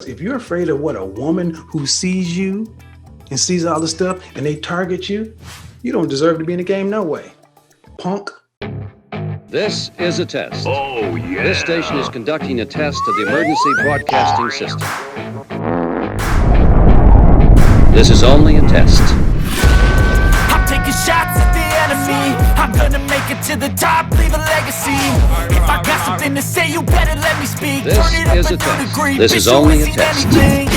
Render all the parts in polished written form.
Because if you're afraid of what a woman who sees you and sees all the stuff and they target you, you don't deserve to be in the game no way. Punk. This is a test. Oh, yeah. This station is conducting a test of the emergency broadcasting system. This is only a test. I'm taking shots at the enemy. I'm gonna make it to the top, leave a legacy. If I got something to say, you better let me speak. This Turn it up is a a test. new degree. This Bitch, is you only ain't a seen test. anything.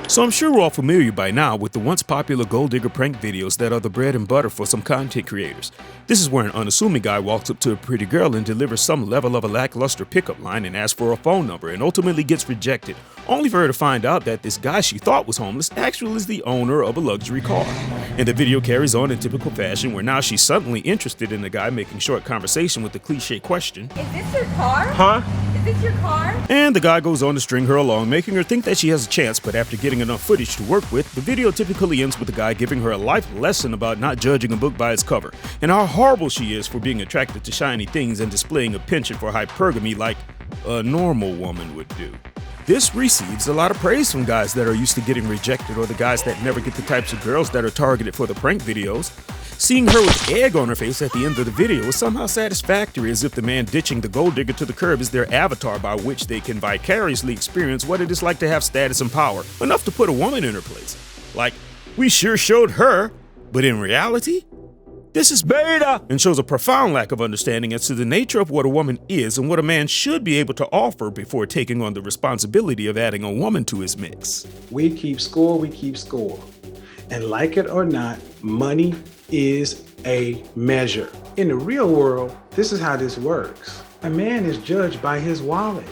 So I'm sure we're all familiar by now with the once popular gold digger prank videos that are the bread and butter for some content creators. This is where an unassuming guy walks up to a pretty girl and delivers some level of a lackluster pickup line and asks for a phone number and ultimately gets rejected, only for her to find out that this guy she thought was homeless actually is the owner of a luxury car. And the video carries on in typical fashion where now she's suddenly interested in the guy making short conversation with the cliche question, Is this your car? "Huh?" Is this your car? And the guy goes on to string her along, making her think that she has a chance, but after getting enough footage to work with, the video typically ends with the guy giving her a life lesson about not judging a book by its cover, and how horrible she is for being attracted to shiny things and displaying a penchant for hypergamy like a normal woman would do. This receives a lot of praise from guys that are used to getting rejected or the guys that never get the types of girls that are targeted for the prank videos. Seeing her with egg on her face at the end of the video is somehow satisfactory, as if the man ditching the gold digger to the curb is their avatar by which they can vicariously experience what it is like to have status and power, enough to put a woman in her place. Like, we sure showed her, but in reality, this is beta, and shows a profound lack of understanding as to the nature of what a woman is and what a man should be able to offer before taking on the responsibility of adding a woman to his mix. We keep score, we keep score. And like it or not, money is a measure. In the real world, this is how this works. A man is judged by his wallet.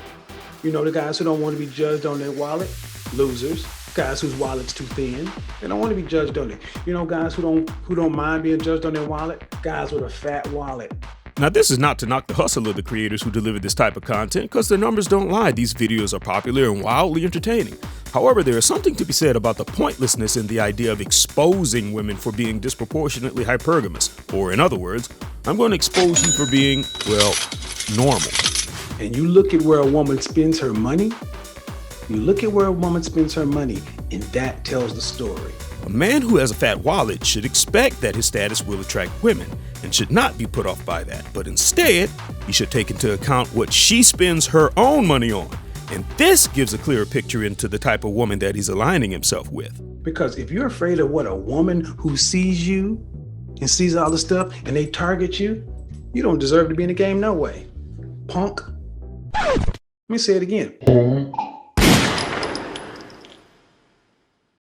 You know, the guys who don't want to be judged on their wallet, losers. Guys whose wallet's too thin, they don't want to be judged on it. You know, guys who don't mind being judged on their wallet, guys with a fat wallet. Now, this is not to knock the hustle of the creators who deliver this type of content, because the numbers don't lie. These videos are popular and wildly entertaining. However, there is something to be said about the pointlessness in the idea of exposing women for being disproportionately hypergamous. Or in other words, I'm going to expose you for being, well, normal. And you look at where a woman spends her money, and that tells the story. A man who has a fat wallet should expect that his status will attract women and should not be put off by that. But instead, he should take into account what she spends her own money on. And this gives a clearer picture into the type of woman that he's aligning himself with. Because if you're afraid of what a woman who sees you and sees all the stuff and they target you, you don't deserve to be in the game no way. Punk. Let me say it again.